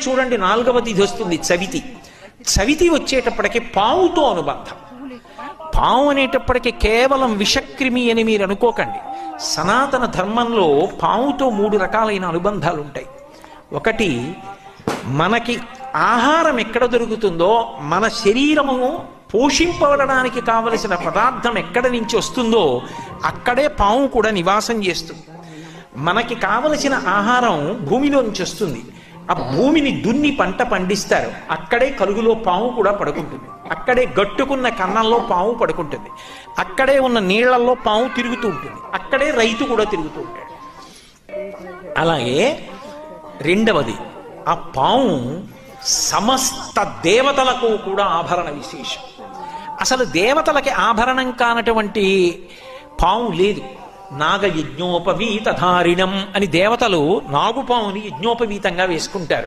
చూడండి నాలుగవది ఇది వస్తుంది చవితి. చవితి వచ్చేటప్పటికి పావుతో అనుబంధం. పావు అనేటప్పటికీ కేవలం విషక్రిమి అని మీరు అనుకోకండి. సనాతన ధర్మంలో పావుతో 3 రకాలైన అనుబంధాలు ఉంటాయి. ఒకటి, మనకి ఆహారం ఎక్కడ దొరుకుతుందో, మన శరీరము పోషింపబడడానికి కావలసిన పదార్థం ఎక్కడ నుంచి వస్తుందో అక్కడే పాము కూడా నివాసం చేస్తుంది. మనకి కావలసిన ఆహారం భూమిలో నుంచి వస్తుంది. ఆ భూమిని దున్ని పంట పండిస్తారు. అక్కడే కలుగులో పాము కూడా పడుకుంటుంది. అక్కడే గట్టుకున్న కన్నంలో పాము పడుకుంటుంది. అక్కడే ఉన్న నీళ్లలో పాము తిరుగుతూ ఉంటుంది. అక్కడే రైతు కూడా తిరుగుతూ ఉంటాడు. అలాగే రెండవది, ఆ పాము సమస్త దేవతలకు కూడా ఆభరణ విశేషం. అసలు దేవతలకి ఆభరణం కానటువంటి పాము లేదు. నాగ యజ్ఞోపవీతధారిణం అని దేవతలు నాగుపాముని యజ్ఞోపవీతంగా వేసుకుంటారు.